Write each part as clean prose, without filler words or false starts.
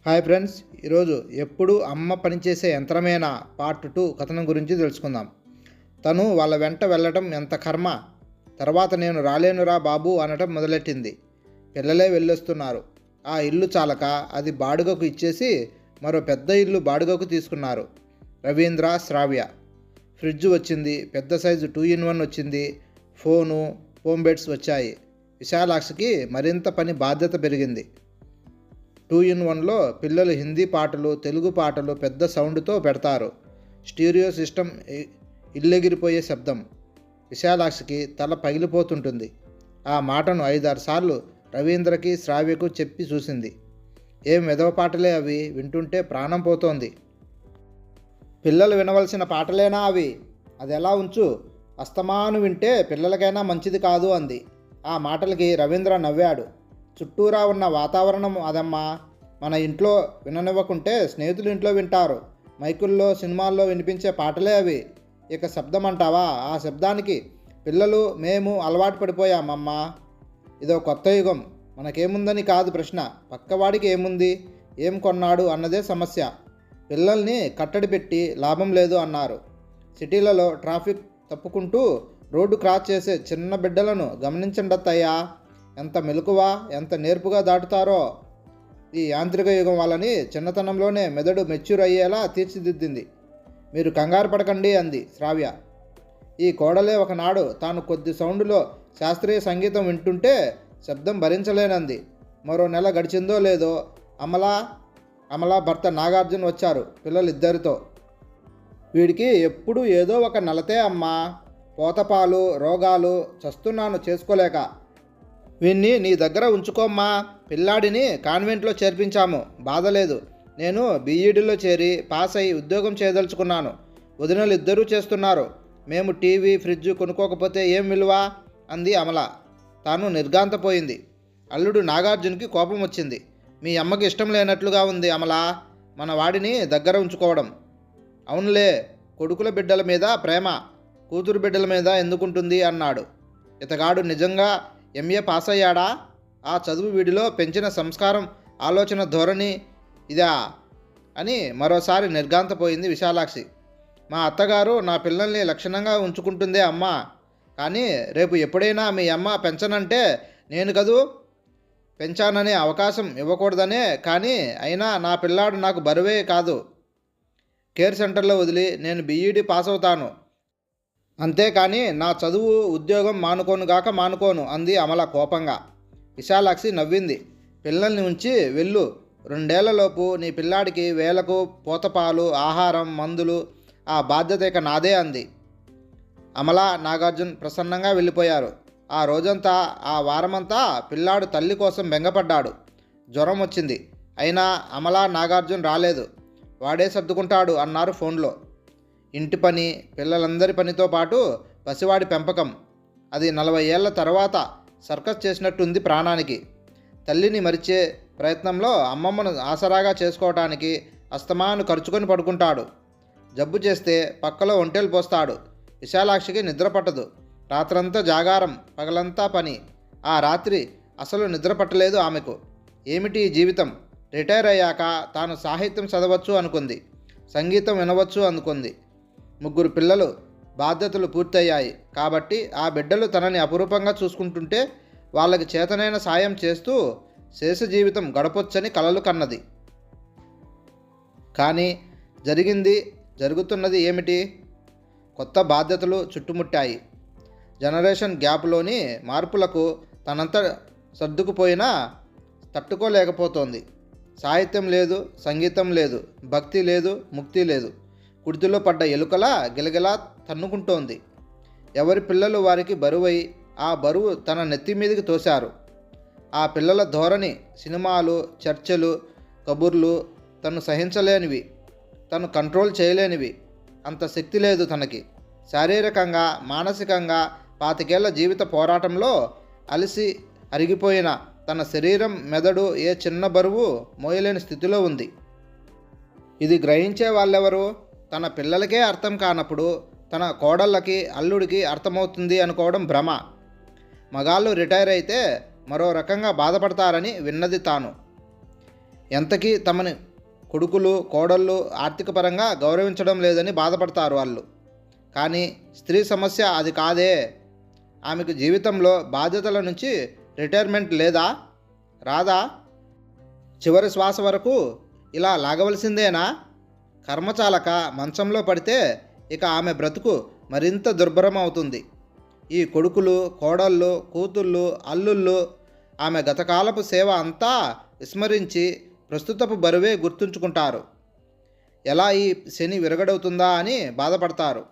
Hi friends, ఈరోజు ఎప్పుడు అమ్మ పనిచేసే యంత్రమేనా పార్ట్ 2 కథనం గురించి తెలుసుకుందాం. తను వాళ్ళ వెంట వెళ్ళటం ఎంత కర్మ. తర్వాత నేను రాలేనురా బాబు అనటం మొదలెట్టింది. పిల్లలే వెళ్ళొస్తున్నారు. ఆ ఇల్లు చాలక అది బాడుగకు ఇచ్చేసి మరో పెద్ద ఇల్లు బాడుగకు తీసుకున్నారు. రవీంద్ర, శ్రావ్య. ఫ్రిడ్జ్ వచ్చింది, పెద్ద సైజు 2-in-1 వచ్చింది, ఫోను, హోమ్ బెడ్స్ వచ్చాయి. విశాలాక్షికి మరింత పని బాధ్యత పెరిగింది. 2-in-1లో పిల్లలు హిందీ పాటలు, తెలుగు పాటలు పెద్ద సౌండ్తో పెడతారు. స్టీరియో సిస్టమ్ ఇల్లెగిరిపోయే శబ్దం. విశాలాక్షికి తల పగిలిపోతుంటుంది. ఆ మాటను 5-6 సార్లు రవీంద్రకి, శ్రావ్యకు చెప్పి చూసింది. ఏం వెధవ పాటలే అవి, వింటుంటే ప్రాణం పోతోంది. పిల్లలు వినవలసిన పాటలేనా అవి? అది ఎలా ఉంచు, అస్తమాను వింటే పిల్లలకైనా మంచిది కాదు అంది. ఆ మాటలకి రవీంద్ర నవ్వాడు. చుట్టూరా ఉన్న వాతావరణం అదమ్మా. మన ఇంట్లో విననివ్వకుంటే స్నేహితులు ఇంట్లో వింటారు. మైకుల్లో, సినిమాల్లో వినిపించే పాటలే అవి. ఇక శబ్దం అంటావా? ఆ శబ్దానికి పిల్లలు, మేము అలవాటు పడిపోయామమ్మా. ఇదో కొత్త యుగం. మనకేముందని కాదు ప్రశ్న, పక్కవాడికి ఏముంది, ఏం కొన్నాడు అన్నదే సమస్య. పిల్లల్ని కట్టడి పెట్టి లాభం లేదు అన్నారు. సిటీలలో ట్రాఫిక్ తప్పుకుంటూ రోడ్డు క్రాస్ చేసే చిన్న బిడ్డలను గమనించండత్తయ్యా. ఎంత మెలకువ, ఎంత నేర్పుగా దాటుతారో. ఈ యాంత్రిక యుగం వాళ్ళని చిన్నతనంలోనే మెదడు మెచ్యూర్ అయ్యేలా తీర్చిదిద్దింది. మీరు కంగారు పడకండి అంది శ్రావ్య. ఈ కోడలే ఒకనాడు తాను కొద్ది సౌండ్లో శాస్త్రీయ సంగీతం వింటుంటే శబ్దం భరించలేనంది. మరో నెల గడిచిందో లేదో అమలా భర్త నాగార్జున వచ్చారు పిల్లలిద్దరితో. వీడికి ఎప్పుడు ఏదో ఒక నలతే అమ్మా. పోతపాలు, రోగాలు, చస్తున్నాను చేసుకోలేక. వీణ్ణి నీ దగ్గర ఉంచుకోమ్మా. పిల్లాడిని కాన్వెంట్లో చేర్పించాము, బాధలేదు. నేను బీఈడీలో చేరి పాస్ అయి ఉద్యోగం చేయదలుచుకున్నాను. వదినలు ఇద్దరూ చేస్తున్నారు. మేము టీవీ, ఫ్రిడ్జ్ కొనుక్కోకపోతే ఏం విలువ అంది అమల. తాను నిర్ఘాంతపోయింది. అల్లుడు నాగార్జున్కి కోపం వచ్చింది. మీ అమ్మకి ఇష్టం లేనట్లుగా ఉంది అమల మన వాడిని దగ్గర ఉంచుకోవడం. అవునులే, కొడుకుల బిడ్డల మీద ప్రేమ, కూతురు బిడ్డల మీద ఎందుకుంటుంది అన్నాడు. ఇతగాడు నిజంగా ఎంఏ పాస్ అయ్యాడా? ఆ చదువు వీడిలో పెంచిన సంస్కారం, ఆలోచన ధోరణి ఇదా అని మరోసారి నిర్ఘాంతపోయింది విశాలాక్షి. మా అత్తగారు నా పిల్లల్ని లక్షణంగా ఉంచుకుంటుందే అమ్మా. కానీ రేపు ఎప్పుడైనా మీ అమ్మ పెంచనంటే నేను కదూ పెంచాననే అవకాశం ఇవ్వకూడదనే. కానీ అయినా నా పిల్లాడు నాకు బరువే కాదు. కేర్ సెంటర్లో వదిలి నేను బీఈడీ పాస్ అవుతాను, అంతేకాని నా చదువు, ఉద్యోగం మానుకోను అంది అమల కోపంగా. విశాలాక్షి నవ్వింది. పిల్లల్ని ఉంచి వెళ్ళు. 2 ఏళ్లలోపు నీ పిల్లాడికి వేలకు పోతపాలు, ఆహారం, మందులు, ఆ బాధ్యత ఇక నాదే అంది. అమల, నాగార్జున్ ప్రసన్నంగా వెళ్ళిపోయారు. ఆ రోజంతా, ఆ వారమంతా పిల్లాడు తల్లి కోసం బెంగపడ్డాడు. జ్వరం వచ్చింది. అయినా అమల, నాగార్జున్ రాలేదు. వాడే సర్దుకుంటాడు అన్నారు ఫోన్లో. ఇంటి పని, పిల్లలందరి పనితో పాటు పసివాడి పెంపకం, అది 40 ఏళ్ల తర్వాత సర్కస్ చేసినట్టుంది ప్రాణానికి. తల్లిని మరిచే ప్రయత్నంలో అమ్మమ్మను ఆసరాగా చేసుకోవటానికి అస్తమాను ఖర్చుకొని పడుకుంటాడు. జబ్బు చేస్తే పక్కలో ఒంటెలు పోస్తాడు. విశాలాక్షికి నిద్ర పట్టదు. రాత్రంతా జాగారం, పగలంతా పని. ఆ రాత్రి అసలు నిద్ర పట్టలేదు ఆమెకు. ఏమిటి జీవితం? రిటైర్ అయ్యాక తాను సాహిత్యం చదవచ్చు అనుకుంది, సంగీతం వినవచ్చు అనుకుంది. 3 పిల్లలు, బాధ్యతలు పూర్తయ్యాయి కాబట్టి ఆ బిడ్డలు తనని అపురూపంగా చూసుకుంటుంటే వాళ్ళకి చేతనైన సాయం చేస్తూ శేష జీవితం గడపొచ్చని కలలు కన్నది. కానీ జరుగుతున్నది ఏమిటి? కొత్త బాధ్యతలు చుట్టుముట్టాయి. జనరేషన్ గ్యాప్లోని మార్పులకు తనంత సర్దుకుపోయినా తట్టుకోలేకపోతోంది. సాహిత్యం లేదు, సంగీతం లేదు, భక్తి లేదు, ముక్తి లేదు. కుడితిలో పడ్డ ఎలుకలా గిలగిలా తన్నుకుంటోంది. ఎవరి పిల్లలు వారికి బరువై ఆ బరువు తన నెత్తి మీదకి తోశారు. ఆ పిల్లల ధోరణి, సినిమాలు, చర్చలు, కబుర్లు తను సహించలేనివి, తను కంట్రోల్ చేయలేనివి. అంత శక్తి లేదు తనకి. శారీరకంగా, మానసికంగా 25 ఏళ్ల జీవిత పోరాటంలో అలసి అరిగిపోయిన తన శరీరం, మెదడు ఏ చిన్న బరువు మోయలేని స్థితిలో ఉంది. ఇది గ్రహించే వాళ్ళెవరు? తన పిల్లలకే అర్థం కానప్పుడు తన కోడళ్ళకి, అల్లుడికి అర్థమవుతుంది అనుకోవడం భ్రమ. మగాళ్ళు రిటైర్ అయితే మరో రకంగా బాధపడతారని విన్నది తాను. ఎంతకీ తమని కొడుకులు కోడళ్ళు ఆర్థిక పరంగా గౌరవించడం లేదని బాధపడతారు వాళ్ళు. కానీ స్త్రీ సమస్య అది కాదే. ఆమెకు జీవితంలో బాధ్యతల నుంచి రిటైర్మెంట్ లేదా, రాదా? చివరి శ్వాస వరకు ఇలా లాగవలసిందేనా? కర్మచాలక మంచంలో పడితే ఇక ఆమె బ్రతుకు మరింత దుర్భరం అవుతుంది. ఈ కొడుకులు కోడళ్ళు కూతుళ్ళు అల్లుళ్ళు ఆమె గతకాలపు సేవ అంతా విస్మరించి ప్రస్తుతపు బరువే గుర్తుంచుకుంటారు. ఎలా ఈ శని విరగడవుతుందా అని బాధపడతారు.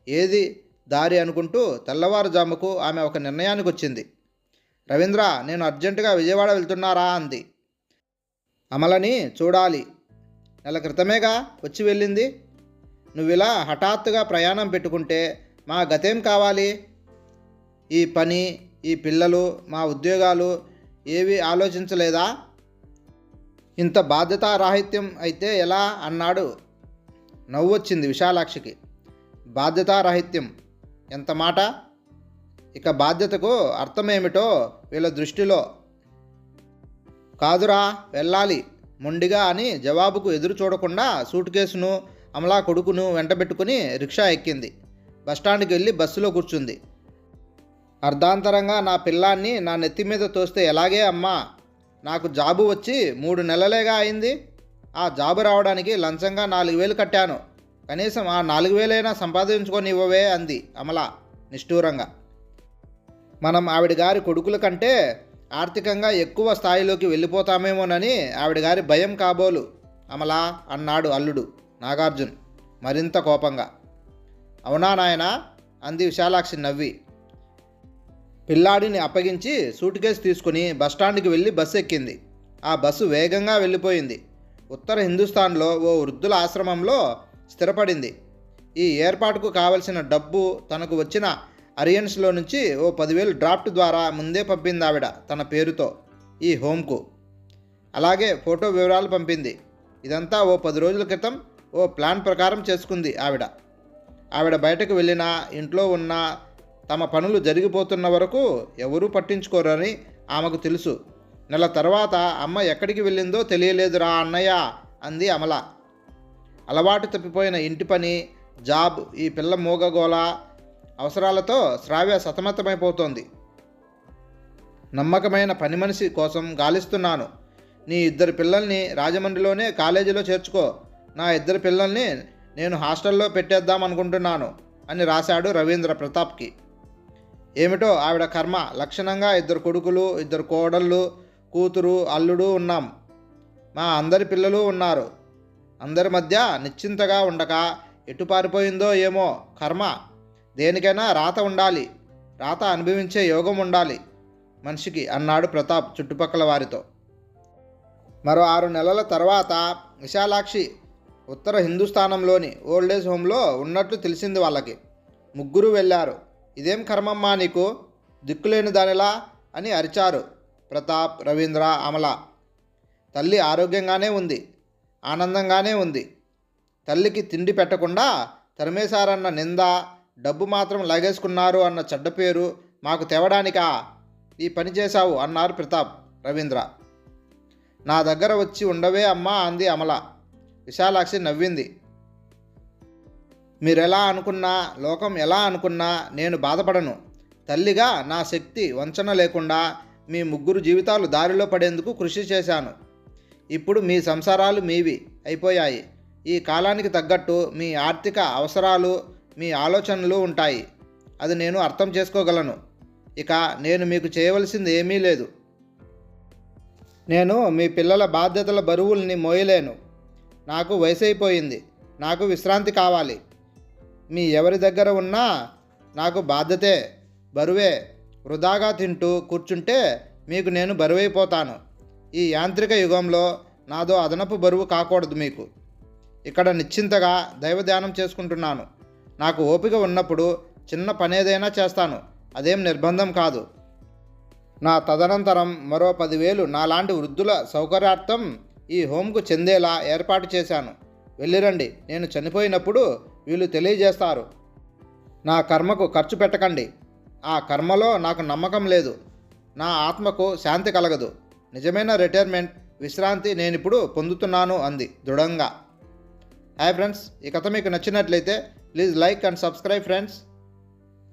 ఏది దారి అనుకుంటూ తెల్లవారుజాముకు ఆమె ఒక నిర్ణయానికి వచ్చింది. రవీంద్ర, నేను అర్జెంటుగా విజయవాడ వెళ్తున్నారా అంది. అమలని చూడాలి. నెల క్రితమేగా వచ్చి వెళ్ళింది. నువ్విలా హఠాత్తుగా ప్రయాణం పెట్టుకుంటే మా గతేం కావాలి? ఈ పని, ఈ పిల్లలు, మా ఉద్యోగాలు ఏవి ఆలోచించలేదా? ఇంత బాధ్యతారాహిత్యం అయితే ఎలా అన్నాడు. నవ్వొచ్చింది విశాలాక్షికి. బాధ్యతారాహిత్యం ఎంత మాట! ఇక బాధ్యతకు అర్థమేమిటో వీళ్ళ దృష్టిలో. కాదురా, వెళ్ళాలి మొండిగా అని జవాబుకు ఎదురు చూడకుండా సూట్ కేసును అమలా కొడుకును వెంటబెట్టుకుని రిక్షా ఎక్కింది. బస్టాండ్కి వెళ్ళి బస్సులో కూర్చుంది. అర్ధాంతరంగా నా పిల్లాన్ని నా నెత్తి మీద తోస్తే ఎలాగే అమ్మా? నాకు జాబు వచ్చి 3 నెలలేగా అయింది. ఆ జాబు రావడానికి లంచంగా 4,000 కట్టాను. కనీసం ఆ 4,000 సంపాదించుకొని ఇవ్వవే అంది అమల నిష్ఠూరంగా. మనం ఆవిడ గారి కొడుకుల కంటే ఆర్థికంగా ఎక్కువ స్థాయిలోకి వెళ్ళిపోతామేమోనని ఆవిడ గారి భయం కాబోలు అమలా అన్నాడు అల్లుడు నాగార్జున్ మరింత కోపంగా. అవునా నాయనా అంది విశాలాక్షి నవ్వి. పిల్లాడిని అప్పగించి సూట్ కేసు తీసుకుని బస్టాండ్కి వెళ్ళి బస్సు ఎక్కింది. ఆ బస్సు వేగంగా వెళ్ళిపోయింది. ఉత్తర హిందుస్థాన్లో ఓ వృద్ధుల ఆశ్రమంలో స్థిరపడింది. ఈ ఏర్పాటుకు కావలసిన డబ్బు తనకు వచ్చిన అరియన్స్లో నుంచి ఓ 10,000 డ్రాఫ్ట్ ద్వారా ముందే పంపింది ఆవిడ తన పేరుతో ఈ హోమ్కు. అలాగే ఫోటో వివరాలు పంపింది. ఇదంతా ఓ 10 రోజుల క్రితం ఓ ప్లాన్ ప్రకారం చేసుకుంది ఆవిడ. ఆవిడ బయటకు వెళ్ళినా ఇంట్లో ఉన్నా తమ పనులు జరిగిపోతున్న వరకు ఎవరూ పట్టించుకోరని ఆమెకు తెలుసు. నెల తర్వాత అమ్మ ఎక్కడికి వెళ్ళిందో తెలియలేదురా అన్నయ్య అంది అమల. అలవాటు తప్పిపోయిన ఇంటి పని, జాబ్, ఈ పిల్ల మూగగోల అవసరాలతో శ్రావ్య సతమతమైపోతోంది. నమ్మకమైన పని మనిషి కోసం గాలిస్తున్నాను. నీ 2 పిల్లల్ని రాజమండ్రిలోనే కాలేజీలో చేర్చుకో. నా 2 పిల్లల్ని నేను హాస్టల్లో పెట్టేద్దాం అనుకుంటున్నాను అని రాశాడు రవీంద్ర ప్రతాప్కి. ఏమిటో ఆవిడ కర్మ, లక్షణంగా 2 కొడుకులు 2 కోడళ్ళు కూతురు అల్లుడు ఉన్నాం. మా అందరి పిల్లలు ఉన్నారు. అందరి మధ్య నిశ్చింతగా ఉండక ఎటు పారిపోయిందో ఏమో కర్మ. దేనికైనా రాత ఉండాలి, రాత అనుభవించే యోగం ఉండాలి మనిషికి అన్నాడు ప్రతాప్ చుట్టుపక్కల వారితో. మరో 6 నెలల తర్వాత విశాలాక్షి ఉత్తర హిందుస్థానంలోని ఓల్డేజ్ హోమ్లో ఉన్నట్లు తెలిసింది వాళ్ళకి. 3 వెళ్ళారు. ఇదేం కర్మమ్మా నీకు, దిక్కులేని దానిలా అని అరిచారు ప్రతాప్, రవీంద్ర, అమల. తల్లి ఆరోగ్యంగానే ఉంది, ఆనందంగానే ఉంది. తల్లికి తిండి పెట్టకుండా తరిమేశారన్న నింద, డబ్బు మాత్రం లాగేసుకున్నారు అన్న చెడ్డ పేరు మాకు తేవడానికా ఈ పని చేశావు అన్నారు ప్రతాప్, రవీంద్ర. నా దగ్గర వచ్చి ఉండవే అమ్మా అంది అమల. విశాలాక్షి నవ్వింది. మీరెలా అనుకున్నా, లోకం ఎలా అనుకున్నా నేను బాధపడను. తల్లిగా నా శక్తి వంచన లేకుండా మీ 3 జీవితాలు దారిలో పడేందుకు కృషి చేశాను. ఇప్పుడు మీ సంసారాలు మీవి అయిపోయాయి. ఈ కాలానికి తగ్గట్టు మీ ఆర్థిక అవసరాలు, మీ ఆలోచనలు ఉంటాయి. అది నేను అర్థం చేసుకోగలను. ఇక నేను మీకు చేయవలసింది ఏమీ లేదు. నేను మీ పిల్లల బాధ్యతల బరువుల్ని మోయలేను. నాకు వయసైపోయింది. నాకు విశ్రాంతి కావాలి. మీ ఎవరి దగ్గర ఉన్నా నాకు బాధ్యతే, బరువే. వృధాగా తింటూ కూర్చుంటే మీకు నేను బరువైపోతాను. ఈ యాంత్రిక యుగంలో నాదో అదనపు బరువు కాకూడదు మీకు. ఇక్కడ నిశ్చింతగా దైవధ్యానం చేసుకుంటున్నాను. నాకు ఓపిక ఉన్నప్పుడు చిన్న పనేదైనా చేస్తాను. అదేం నిర్బంధం కాదు. నా తదనంతరం మరో 10,000 నాలాంటి వృద్ధుల సౌకర్యార్థం ఈ హోమ్కు చెందేలా ఏర్పాటు చేశాను. వెళ్ళిరండి. నేను చనిపోయినప్పుడు వీళ్ళు తెలియజేస్తారు. నా కర్మకు ఖర్చు పెట్టకండి. ఆ కర్మలో నాకు నమ్మకం లేదు. నా ఆత్మకు శాంతి కలగదు. నిజమైన రిటైర్మెంట్ విశ్రాంతి నేనిప్పుడు పొందుతున్నాను అంది దృఢంగా. హాయ్ ఫ్రెండ్స్, ఈ కథ మీకు నచ్చినట్లయితే please like and subscribe friends.